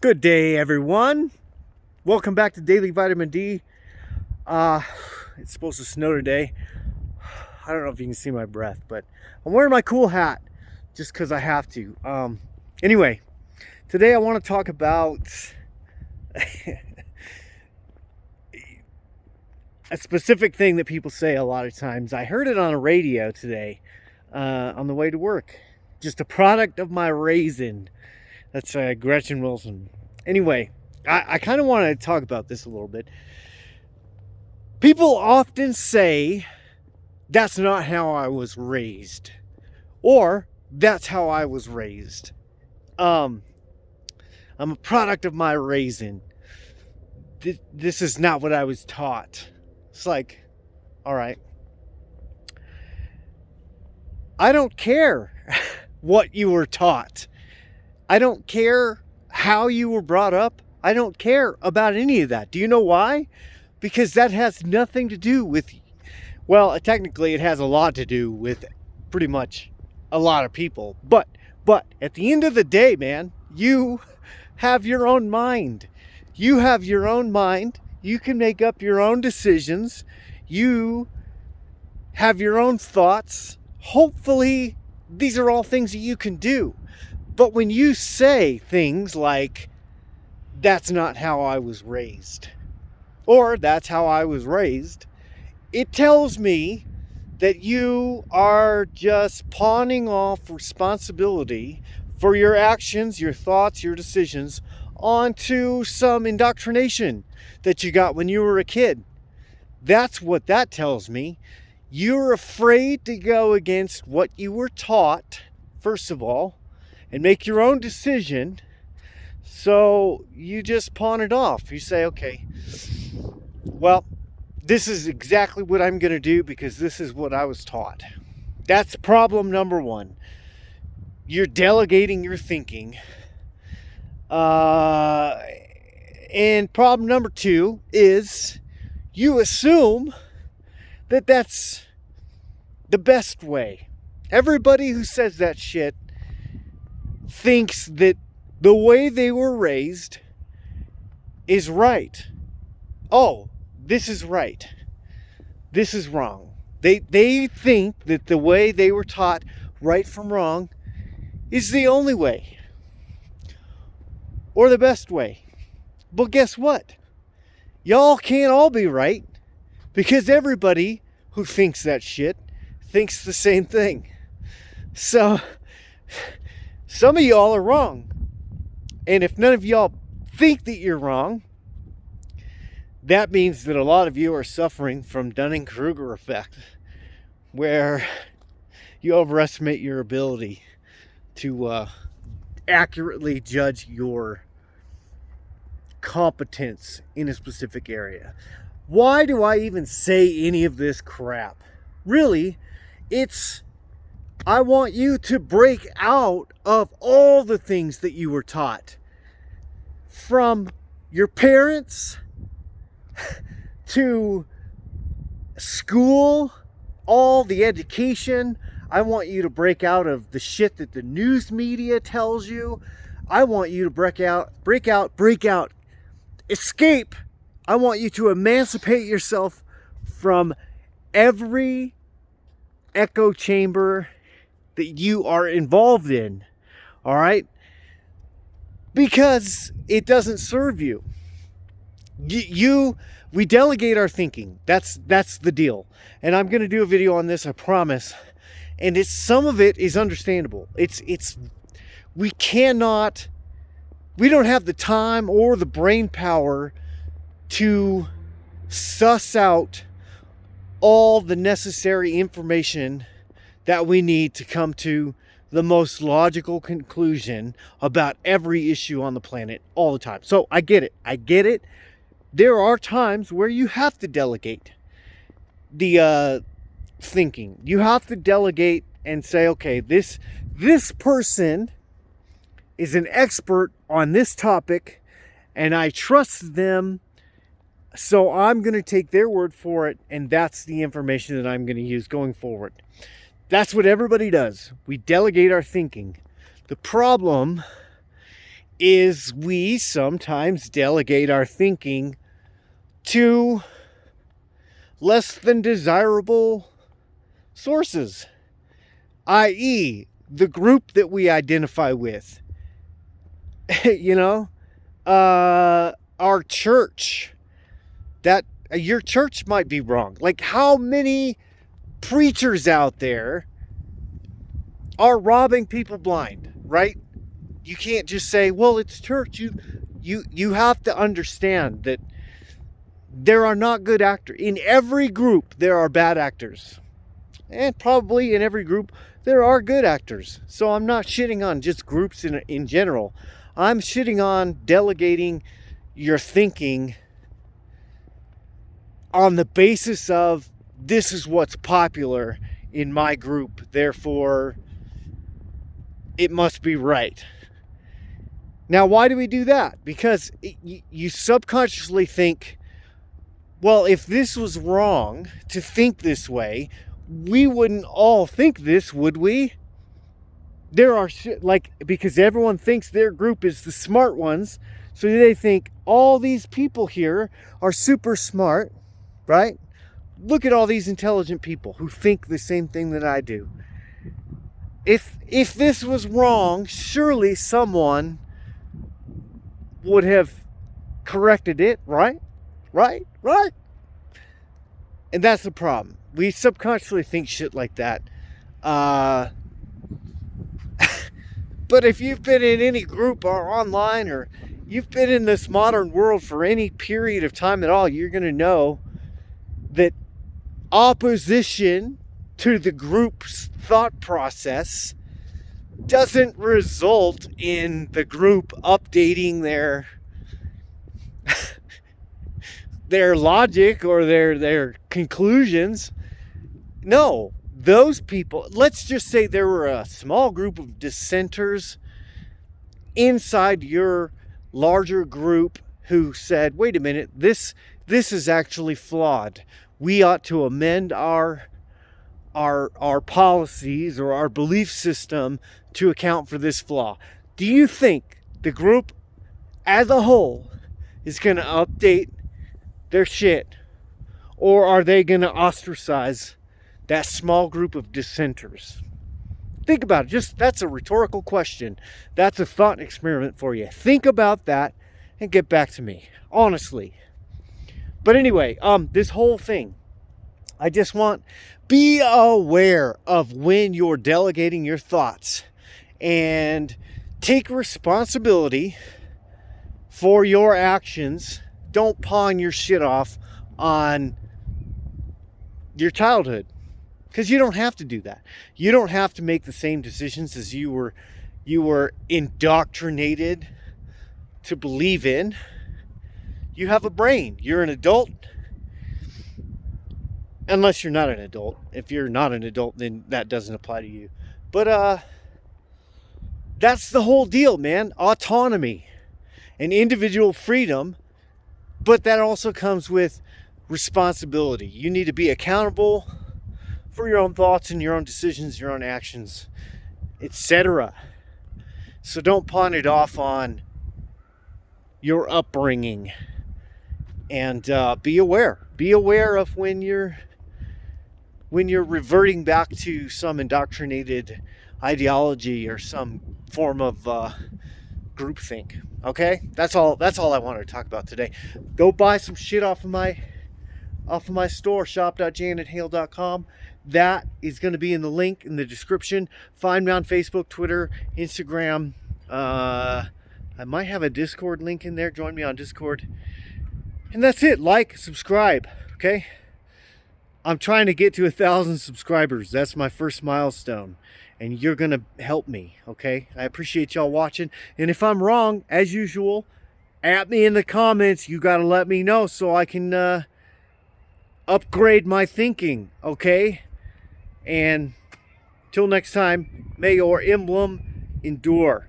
Good day, everyone. Welcome back to Daily Vitamin D. It's supposed to snow today. I don't know if you can see my breath, but I'm wearing my cool hat just because I have to. Anyway, today I want to talk about a specific thing that people say a lot of times. I heard it on a radio today on the way to work. Just a product of my raisin. That's Gretchen Wilson. Anyway, I kind of want to talk about this a little bit. People often say, that's not how I was raised. Or, that's how I was raised. I'm a product of my raisin. This is not what I was taught. It's like, all right. I don't care what you were taught. I don't care how you were brought up. I don't care about any of that. Do you know why? Because that has nothing to do with, well, technically it has a lot to do with pretty much a lot of people. But at the end of the day, man, you have your own mind. You have your own mind. You can make up your own decisions. You have your own thoughts. Hopefully, these are all things that you can do. But when you say things like, that's not how I was raised, or that's how I was raised, it tells me that you are just pawning off responsibility for your actions, your thoughts, your decisions onto some indoctrination that you got when you were a kid. That's what that tells me. You're afraid to go against what you were taught, first of all, and make your own decision. So you just pawn it off. You say, okay, well, this is exactly what I'm going to do because this is what I was taught. That's problem number one. You're delegating your thinking. And problem number two is you assume that that's the best way. Everybody who says that shit thinks that the way they were raised is right. Oh, this is right. This is wrong. They think that the way they were taught, right from wrong, is the only way. Or the best way. But guess what? Y'all can't all be right. Because everybody who thinks that shit thinks the same thing. So some of y'all are wrong. And if none of y'all think that you're wrong, that means that a lot of you are suffering from Dunning-Kruger effect, where you overestimate your ability to accurately judge your competence in a specific area. Why do I even say any of this crap? Really, I want you to break out of all the things that you were taught. From your parents to school, all the education. I want you to break out of the shit that the news media tells you. I want you to break out, escape. I want you to emancipate yourself from every echo chamber that you are involved in, all right? Because it doesn't serve you. We delegate our thinking. That's the deal. And I'm going to do a video on this, I promise. And some of it is understandable. We don't have the time or the brain power to suss out all the necessary information that we need to come to the most logical conclusion about every issue on the planet all the time. So I get it. There are times where you have to delegate the thinking. You have to delegate and say, okay, this person is an expert on this topic and I trust them, so I'm going to take their word for it, and that's the information that I'm going to use going forward. That's what everybody does. We delegate our thinking. The problem is we sometimes delegate our thinking to less than desirable sources, i.e., the group that we identify with. You know, our church, that your church might be wrong. Like, how many preachers out there are robbing people blind, right? You can't just say, well, it's church. You have to understand that there are not good actors. In every group, there are bad actors. And probably in every group, there are good actors. So I'm not shitting on just groups in general. I'm shitting on delegating your thinking on the basis of, this is what's popular in my group, therefore it must be right. Now, why do we do that? Because you subconsciously think, well, if this was wrong to think this way, we wouldn't all think this, would we? There are because everyone thinks their group is the smart ones, so they think all these people here are super smart, right? Look at all these intelligent people who think the same thing that I do. If this was wrong, surely someone would have corrected it, right? Right? And that's the problem. We subconsciously think shit like that. But if you've been in any group or online, or you've been in this modern world for any period of time at all, you're going to know that opposition to the group's thought process doesn't result in the group updating their logic or their conclusions. No, those people, let's just say there were a small group of dissenters inside your larger group who said, wait a minute, this is actually flawed. We ought to amend our policies or our belief system to account for this flaw. Do you think the group as a whole is going to update their shit? Or are they going to ostracize that small group of dissenters? Think about it. That's a rhetorical question. That's a thought experiment for you. Think about that and get back to me, honestly. But anyway, this whole thing, I just want, be aware of when you're delegating your thoughts and take responsibility for your actions. Don't pawn your shit off on your childhood, because you don't have to do that. You don't have to make the same decisions as you were indoctrinated to believe in. You have a brain. You're an adult. Unless you're not an adult. If you're not an adult, then that doesn't apply to you. But that's the whole deal, man. Autonomy and individual freedom. But that also comes with responsibility. You need to be accountable for your own thoughts and your own decisions, your own actions, etc. So don't pawn it off on your upbringing. And be aware. Be aware of when you're reverting back to some indoctrinated ideology or some form of groupthink. Okay? That's all I wanted to talk about today. Go buy some shit off of my store, shop.janethale.com. That is going to be in the link in the description. Find me on Facebook, Twitter, Instagram. I might have a Discord link in there. Join me on Discord. And that's it. Like, subscribe. Okay? I'm trying to get to 1,000 subscribers. That's my first milestone. And you're going to help me. Okay? I appreciate y'all watching. And if I'm wrong, as usual, at me in the comments. You got to let me know so I can upgrade my thinking. Okay? And till next time, may your emblem endure.